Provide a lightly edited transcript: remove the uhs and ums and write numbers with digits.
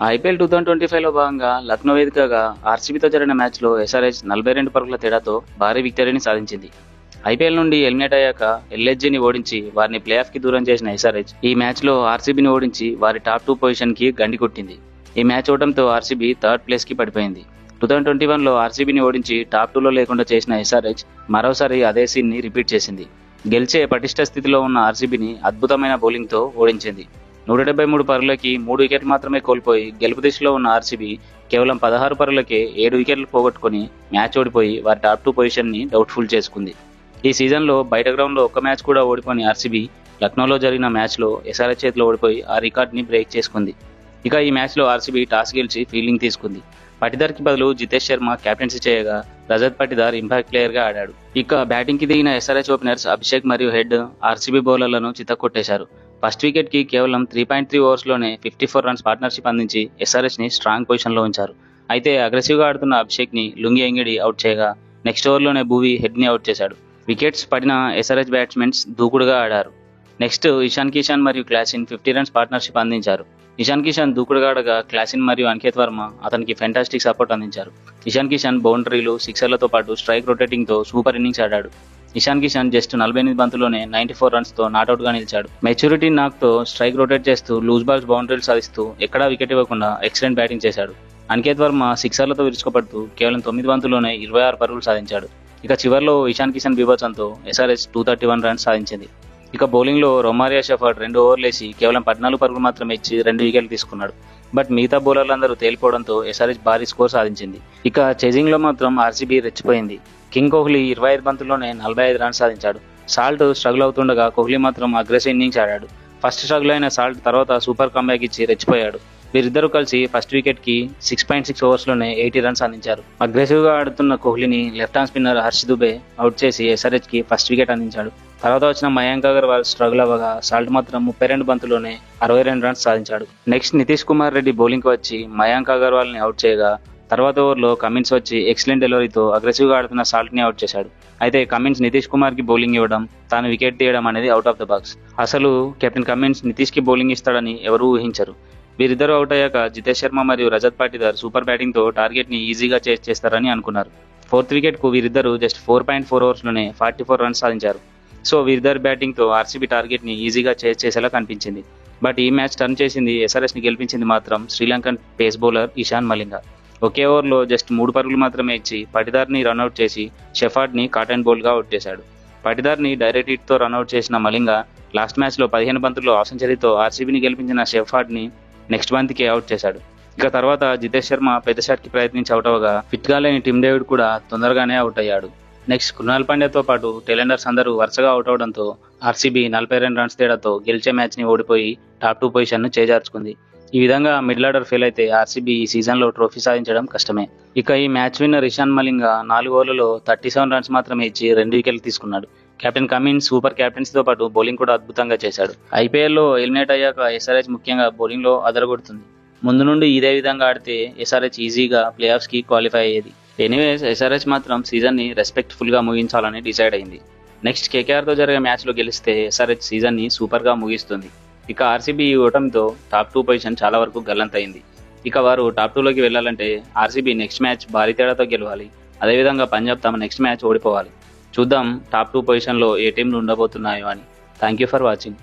IPL 2025లో భాగంగా లక్నో వేదికగా ఆర్సీబీతో జరిగిన మ్యాచ్లో ఎస్ఆర్హెచ్ 42 పరుగుల తేడాతో భారీ విక్టరీని సాధించింది. ఐపీఎల్ నుండి ఎలిమినేట్ అయ్యాక ఎల్ఎస్జీని ఓడించి వారిని ప్లే ఆఫ్ కి దూరం చేసిన ఎస్ఆర్హెచ్ ఈ మ్యాచ్లో ఆర్సీబీని ఓడించి వారి టాప్ 2 పొజిషన్ కి గండి కొట్టింది. ఈ మ్యాచ్ ఓటంతో ఆర్సీబీ థర్డ్ ప్లేస్ కి పడిపోయింది. 2021లో ఆర్సీబీని ఓడించి టాప్ 2లో లేకుండా చేసిన ఎస్ఆర్హెచ్ మరోసారి అదే సీన్ ని రిపీట్ చేసింది. గెలిచే పటిష్ట స్థితిలో ఉన్న ఆర్సీబీని అద్భుతమైన బౌలింగ్ తో ఓడించింది. 173 పరుగులకి 3 వికెట్లు మాత్రమే కోల్పోయి గెలుపు దిశలో ఉన్న ఆర్సీబీ కేవలం 16 పరుగులకే 7 వికెట్లు పోగొట్టుకుని మ్యాచ్ ఓడిపోయి వారి టాప్ 2 పొజిషన్ ని డౌట్ఫుల్ చేసుకుంది. ఈ సీజన్లో బయట గ్రౌండ్లో ఒక్క మ్యాచ్ కూడా ఓడిపోని ఆర్సీబీ లక్నోలో జరిగిన మ్యాచ్లో ఎస్ఆర్హెచ్ చేతిలో ఓడిపోయి ఆ రికార్డ్ని బ్రేక్ చేసుకుంది. ఇక ఈ మ్యాచ్లో ఆర్సీబీ టాస్ గెలిచి ఫీల్డింగ్ తీసుకుంది. పటిదార్కి బదులు జితేష్ శర్మ కెప్టెన్సీ చేయగా రజత్ పటిదార్ ఇంపాక్ట్ ప్లేయర్ గా ఆడాడు. ఇక బ్యాటింగ్ కి దిగిన ఎస్ఆర్హెచ్ ఓపెనర్స్ అభిషేక్ మరియు హెడ్ ఆర్సీబీ బౌలర్లను చితక్కొట్టేశారు. ఫస్ట్ వికెట్ కి కేవలం 3.3 ఓవర్స్ లోనే 54 రన్స్ పార్ట్నర్షిప్ అందించి ఎస్ఆర్హెచ్ ని స్ట్రాంగ్ పొజిషన్ లో ఉంచారు. అయితే అగ్రెసివ్ గా ఆడుతున్న అభిషేక్ ని లుంగి ఎంగిడి అవుట్ చేయగా నెక్స్ట్ ఓవర్ లోనే భూవీ హెడ్ ని అవుట్ చేశాడు. వికెట్స్ పడిన ఎస్ఆర్హెచ్ బ్యాట్స్మెన్స్ దూకుడుగా ఆడారు. నెక్స్ట్ ఇషాన్ కిషన్ మరియు క్లాసిన్ 50 రన్స్ పార్ట్నర్షిప్ అందించారు. ఇషాన్ కిషన్ దూకుడుగా ఆడగా క్లాసిన్ మరియు అంకిత్ వర్మ అతనికి ఫెంటాస్టిక్ సపోర్ట్ అందించారు. ఇషాన్ కిషన్ బౌండరీలు సిక్సర్లతో పాటు స్ట్రైక్ రొటేటింగ్ తో సూపర్ ఇన్నింగ్స్ ఆడాడు. ఇషాన్ కిషన్ జస్ట్ 48 బంతుల్లోనే 94 రన్స్ తో నాట్అవుట్ గా నిలిచాడు. మెచ్యూరిటీ నాక్ తో స్ట్రైక్ రొటేట్ చేస్తూ లూజ్ బాల్స్ బౌండరీలు సాధిస్తూ ఎక్కడా వికెట్ ఇవ్వకుండా ఎక్సలెంట్ బ్యాటింగ్ చేశాడు. అంకిత్ వర్మ సిక్సర్లతో విరుచుకుపడుతూ కేవలం 9 బంతుల్లోనే 26 పరుగులు సాధించాడు. ఇక చివర్లో ఇషాన్ కిషన్ బీభత్సంతో ఎస్ఆర్హెచ్ 231 రన్స్ సాధించింది. ఇక బౌలింగ్ లో రొమారియా షెఫర్డ్ 2 ఓవర్లేసి కేవలం 14 పరుగులు మాత్రమే ఇచ్చి 2 వికెట్లు తీసుకున్నాడు. బట్ మిగతా బౌలర్లందరూ తేలిపోవడంతో ఎస్ఆర్హెచ్ భారీ స్కోర్ సాధించింది. ఇక చేజింగ్ లో మాత్రం ఆర్సీబీ రెచ్చిపోయింది. కింగ్ కోహ్లీ 25 బంతుల్లోనే 45 రన్స్ సాధించాడు. సాల్ట్ స్ట్రగుల్ అవుతుండగా కోహ్లీ మాత్రం అగ్రెసివ్ ఇన్నింగ్స్ ఆడాడు. ఫస్ట్ స్ట్రగుల్ అయిన సాల్ట్ తర్వాత సూపర్ కంబ్యాక్ ఇచ్చి రెచ్చిపోయాడు. వీరిద్దరూ కలిసి ఫస్ట్ వికెట్ కి 6.6 ఓవర్స్ లోనే 80 రన్స్ అందించారు. అగ్రెసివ్ గా ఆడుతున్న కోహ్లీని left hand spinner Harsh Dubey out చేసి ఎస్ఆర్హెచ్ కి ఫస్ట్ వికెట్ అందించాడు. తర్వాత వచ్చిన మయాంక్ అగర్వాల్ స్ట్రగుల్ అవ్వగా సాల్ట్ మాత్రం 32 బంతుల్లోనే 62 రన్స్ సాధించాడు. నెక్స్ట్ నితీష్ కుమార్ రెడ్డి బౌలింగ్ కు వచ్చి మయాంక్ అగర్వాల్ ని అవుట్ చేయగా తర్వాత ఓవర్లో కమిన్స్ వచ్చి ఎక్సలెంట్ డెలివరీతో అగ్రెసివ్ గా ఆడుతున్న సాల్ట్ ని అవుట్ చేశాడు. అయితే కమిన్స్ నితీష్ కుమార్ కి బౌలింగ్ ఇవ్వడం తాను వికెట్ తీయడం అనేది అవుట్ ఆఫ్ ద బాక్స్. అసలు కెప్టెన్ కమిన్స్ నితీష్ కి బౌలింగ్ ఇస్తాడని ఎవరూ ఊహించరు. వీరిద్దరూ అవుట్ అయ్యాక జితేష్ శర్మ మరియు రజత్ పాటిదార్ సూపర్ బ్యాటింగ్ తో టార్గెట్ ని ఈజీగా చేజ్ చేస్తారని అనుకున్నారు. 4th వికెట్ కు వీరిద్దరూ జస్ట్ 4.4 ఓవర్స్ లోనే 44 రన్స్ సాధించారు. సో వీరిద్దరు బ్యాటింగ్ తో ఆర్సీబీ టార్గెట్ ని ఈజీగా చేజ్ చేసేలా కనిపించింది. బట్ ఈ మ్యాచ్ టర్న్ చేసింది ఎస్ఆర్హెచ్ ని గెలిపించింది మాత్రం శ్రీలంకన్ పేస్ బౌలర్ ఇషాన్ మలింగ. ఒకే ఓవర్లో జస్ట్ 3 పరుగులు మాత్రమే ఇచ్చి పటిదార్ ని రన్అట్ చేసి షెఫర్డ్ ని కాట్ అండ్ బౌల్డ్ గా అవుట్ చేశాడు. పటిదార్ ని డైరెక్ట్ హిట్ తో రన్అట్ చేసిన మలింగ లాస్ట్ మ్యాచ్ లో 15 బంతుల్లో హాఫ్ సెంచరీతో ఆర్సీబీని గెలిపించిన షెఫర్డ్ ని నెక్స్ట్ బంతికి అవుట్ చేశాడు. ఇక తర్వాత జితేష్ శర్మ పెద్ద షాట్ కి ప్రయత్నించి అవుట్ అవగా ఫిట్ గా లేని టిమ్ డేవిడ్ కూడా తొందరగానే అవుట్ అయ్యాడు. నెక్స్ట్ కృణాల్ పాండ్యాతో పాటు టెలెండర్స్ అందరూ వరుసగా అవుట్ అవడంతో ఆర్సీబీ 42 రన్స్ తేడాతో గెలిచే మ్యాచ్ ని ఓడిపోయి టాప్ 2 పొజిషన్ ను చేజార్చుకుంది. ఈ విధంగా మిడిల్ ఆర్డర్ ఫెయిల్ అయితే ఆర్సీబీ ఈ సీజన్ లో ట్రోఫీ సాధించడం కష్టమే. ఇక ఈ మ్యాచ్ విన్నర్ ఇషాన్ మలింగ 4 ఓవర్లలో 37 రన్స్ మాత్రమే ఇచ్చి 2 వికెట్లు తీసుకున్నాడు. కెప్టెన్ కమిన్స్ సూపర్ కెప్టెన్సీతో పాటు బౌలింగ్ కూడా అద్భుతంగా చేశాడు. ఐపీఎల్లో ఎలిమినేట్ అయ్యాక ఎస్ఆర్హెచ్ ముఖ్యంగా బౌలింగ్ లో అదరగొడుతుంది. ముందు నుండి ఇదే విధంగా ఆడితే ఎస్ఆర్హెచ్ ఈజీగా ప్లే ఆఫ్స్ కి క్వాలిఫై అయ్యేది. ఎనీవేస్ ఎస్ఆర్హెచ్ మాత్రం సీజన్ ని రెస్పెక్ట్ఫుల్ గా ముగించాలని డిసైడ్ అయింది. నెక్స్ట్ కేకేఆర్ తో జరిగే మ్యాచ్ లో గెలిస్తే ఎస్ఆర్హెచ్ సీజన్ ని సూపర్ గా ముగిస్తుంది. ఇక ఆర్సీబీ ఈ ఓటమితో టాప్ 2 పొజిషన్ చాలా వరకు గల్లంతైంది. ఇక వారు టాప్ 2 లోకి వెళ్లాలంటే ఆర్సీబీ నెక్స్ట్ మ్యాచ్ భారీ తేడాతో గెలవాలి. అదేవిధంగా పంజాబ్ తమ నెక్స్ట్ మ్యాచ్ ఓడిపోవాలి. చూద్దాం టాప్ 2 పొజిషన్ లో ఏ టీంలు ఉండబోతున్నాయో అని. Thank you for watching.